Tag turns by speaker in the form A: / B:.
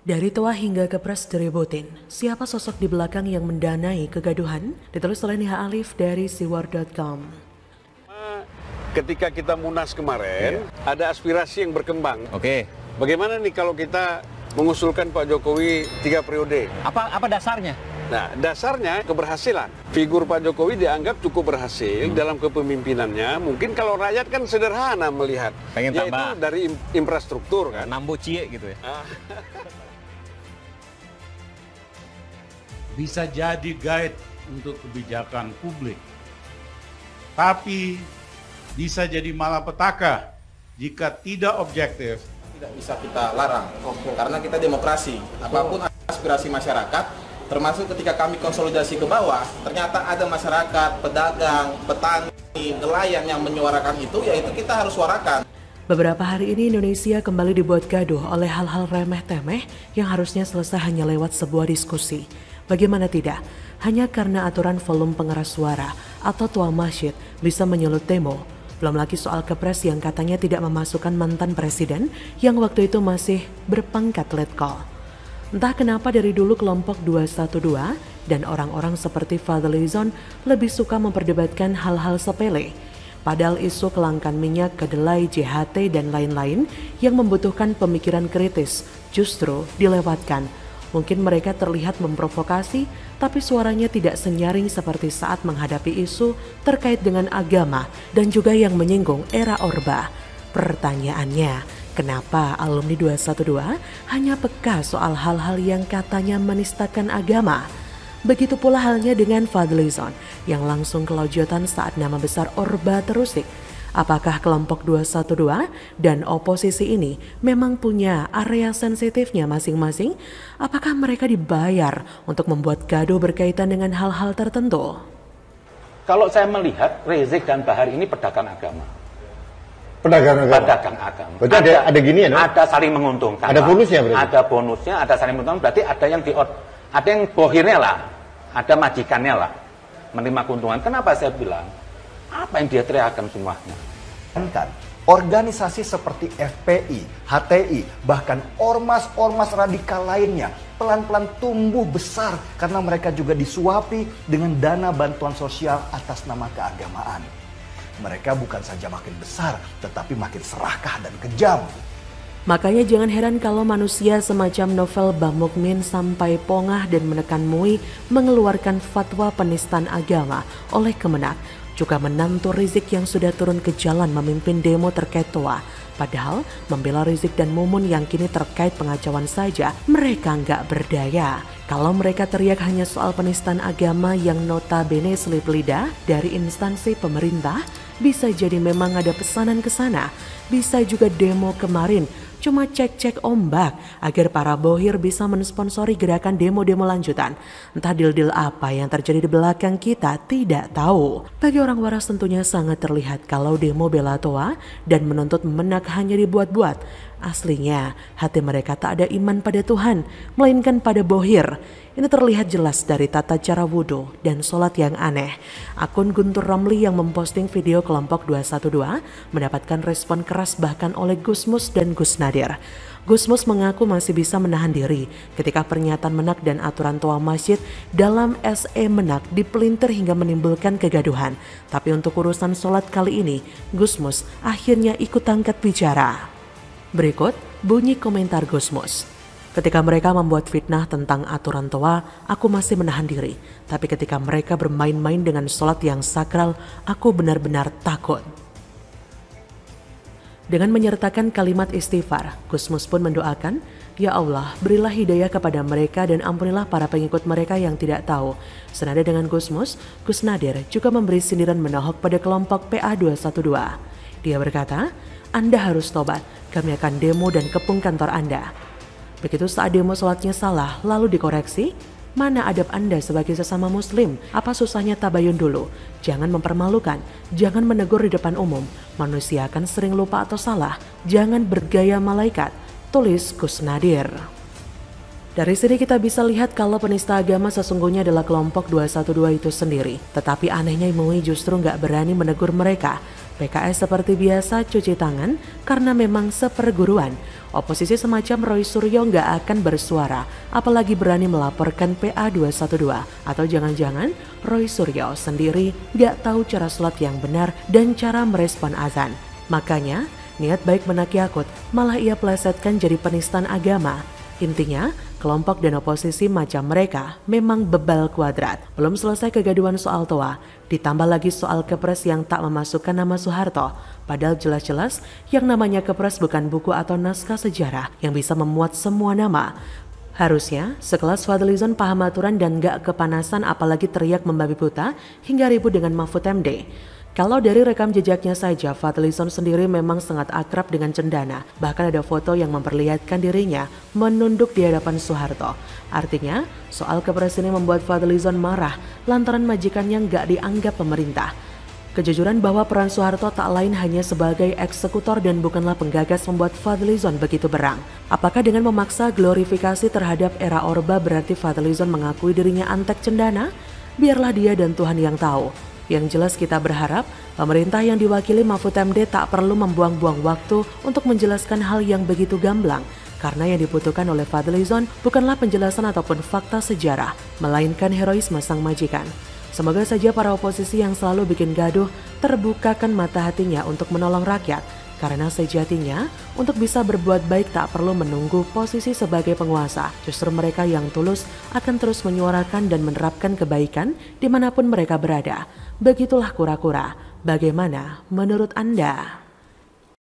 A: Dari Toa hingga Kepres diributin, siapa sosok di belakang yang mendanai kegaduhan? Ditulis oleh Niha Alif dari siwar.com.
B: Ketika kita Munas kemarin, ada aspirasi yang berkembang.
C: Oke.
B: Bagaimana nih kalau kita mengusulkan Pak Jokowi 3 periode?
C: Apa dasarnya?
B: Nah, dasarnya keberhasilan. Figur Pak Jokowi dianggap cukup berhasil dalam kepemimpinannya. Mungkin kalau rakyat kan sederhana melihat.
C: Pengen
B: yaitu
C: tambah.
B: dari infrastruktur kan.
C: Nambo cie gitu ya.
D: Bisa jadi guide untuk kebijakan publik. Tapi bisa jadi malapetaka jika tidak objektif.
E: Tidak bisa kita larang, karena kita demokrasi. Apapun aspirasi masyarakat, termasuk ketika kami konsolidasi ke bawah, ternyata ada masyarakat, pedagang, petani, nelayan yang menyuarakan itu, yaitu kita harus suarakan.
A: Beberapa hari ini Indonesia kembali dibuat gaduh oleh hal-hal remeh-temeh yang harusnya selesai hanya lewat sebuah diskusi. Bagaimana tidak? Hanya karena aturan volume pengeras suara atau tua masjid bisa menyulut demo. Belum lagi soal Kepres yang katanya tidak memasukkan mantan presiden yang waktu itu masih berpangkat letkol. Entah kenapa dari dulu kelompok 212 dan orang-orang seperti Fadlizon lebih suka memperdebatkan hal-hal sepele. Padahal isu kelangkaan minyak, kedelai, JHT, dan lain-lain yang membutuhkan pemikiran kritis justru dilewatkan. Mungkin mereka terlihat memprovokasi, tapi suaranya tidak senyaring seperti saat menghadapi isu terkait dengan agama dan juga yang menyinggung era Orba. Pertanyaannya, kenapa alumni 212 hanya peka soal hal-hal yang katanya menistakan agama? Begitu pula halnya dengan Fadlizon yang langsung kelojotan saat nama besar Orba terusik. Apakah kelompok 212 dan oposisi ini memang punya area sensitifnya masing-masing? Apakah mereka dibayar untuk membuat gaduh berkaitan dengan hal-hal tertentu?
F: Kalau saya melihat Rizik dan Bahar ini pedagang agama.
G: Pedagang agama?
F: Pedagang agama.
G: Berarti ada gini ya? No?
F: Ada saling menguntungkan.
G: Ada bonusnya berarti?
F: Ada bonusnya, ada saling menguntungkan. Berarti ada yang bohirnya lah. Ada majikannya lah. Menerima keuntungan. Kenapa saya bilang? Apa yang dia teriakan semuanya?
H: Organisasi seperti FPI, HTI, bahkan ormas-ormas radikal lainnya pelan-pelan tumbuh besar karena mereka juga disuapi dengan dana bantuan sosial atas nama keagamaan. Mereka bukan saja makin besar, tetapi makin serakah dan kejam.
A: Makanya jangan heran kalau manusia semacam Novel Bamukmin sampai pongah dan menekan MUI mengeluarkan fatwa penistaan agama oleh Kemenak. Juga menantu Rizik yang sudah turun ke jalan memimpin demo terkait Toa. Padahal membela Rizik dan Mumun yang kini terkait pengacauan saja, mereka nggak berdaya. Kalau mereka teriak hanya soal penistaan agama yang notabene selip lidah dari instansi pemerintah, bisa jadi memang ada pesanan ke sana. Bisa juga demo kemarin cuma cek-cek ombak agar para bohir bisa mensponsori gerakan demo-demo lanjutan. Entah deal-deal apa yang terjadi di belakang kita tidak tahu. Bagi orang waras tentunya sangat terlihat kalau demo bela Toa dan menuntut Menak hanya dibuat-buat. Aslinya hati mereka tak ada iman pada Tuhan, melainkan pada bohir. Ini terlihat jelas dari tata cara wudhu dan sholat yang aneh. Akun Guntur Romli yang memposting video kelompok 212 mendapatkan respon keras bahkan oleh Gusmus dan Gus Nadir. Gusmus mengaku masih bisa menahan diri ketika pernyataan Menak dan aturan Toa Masjid dalam SE Menak dipelintir hingga menimbulkan kegaduhan. Tapi untuk urusan sholat kali ini, Gusmus akhirnya ikut angkat bicara. Berikut bunyi komentar Gusmus. Ketika mereka membuat fitnah tentang aturan Toa, aku masih menahan diri. Tapi ketika mereka bermain-main dengan sholat yang sakral, aku benar-benar takut. Dengan menyertakan kalimat istighfar, Gusmus pun mendoakan, Ya Allah, berilah hidayah kepada mereka dan ampunilah para pengikut mereka yang tidak tahu. Senada dengan Gusmus, Gus Nadir juga memberi sindiran menohok pada kelompok PA212. Dia berkata, Anda harus tobat, kami akan demo dan kepung kantor Anda. Begitu saat demo sholatnya salah lalu dikoreksi, mana adab Anda sebagai sesama muslim? Apa susahnya tabayun dulu? Jangan mempermalukan, jangan menegur di depan umum. Manusia akan sering lupa atau salah, jangan bergaya malaikat. Tulis Gus Nadir. Dari sini kita bisa lihat kalau penista agama sesungguhnya adalah kelompok 212 itu sendiri. Tetapi anehnya MUI justru nggak berani menegur mereka. PKS seperti biasa cuci tangan karena memang seperguruan. Oposisi semacam Roy Suryo nggak akan bersuara, apalagi berani melaporkan PA 212. Atau jangan-jangan Roy Suryo sendiri nggak tahu cara sholat yang benar dan cara merespon azan. Makanya niat baik menaki akut, malah ia plesetkan jadi penistaan agama. Intinya, kelompok dan oposisi macam mereka memang bebal kuadrat. Belum selesai kegaduhan soal TOA, ditambah lagi soal kepres yang tak memasukkan nama Soeharto. Padahal jelas-jelas yang namanya kepres bukan buku atau naskah sejarah yang bisa memuat semua nama. Harusnya sekelas Fadlizon paham aturan dan gak kepanasan apalagi teriak membabi buta hingga ribut dengan Mahfud MD. Kalau dari rekam jejaknya saja, Fadlizon sendiri memang sangat akrab dengan Cendana. Bahkan ada foto yang memperlihatkan dirinya menunduk di hadapan Soeharto. Artinya, soal kepres ini membuat Fadlizon marah lantaran majikannya nggak dianggap pemerintah. Kejujuran bahwa peran Soeharto tak lain hanya sebagai eksekutor dan bukanlah penggagas membuat Fadlizon begitu berang. Apakah dengan memaksa glorifikasi terhadap era Orba berarti Fadlizon mengakui dirinya antek Cendana? Biarlah dia dan Tuhan yang tahu. Yang jelas kita berharap pemerintah yang diwakili Mahfud MD tak perlu membuang-buang waktu untuk menjelaskan hal yang begitu gamblang. Karena yang dibutuhkan oleh Fadlizon bukanlah penjelasan ataupun fakta sejarah, melainkan heroisme sang majikan. Semoga saja para oposisi yang selalu bikin gaduh terbukakan mata hatinya untuk menolong rakyat. Karena sejatinya, untuk bisa berbuat baik tak perlu menunggu posisi sebagai penguasa. Justru mereka yang tulus akan terus menyuarakan dan menerapkan kebaikan dimanapun mereka berada. Begitulah kura-kura. Bagaimana menurut Anda?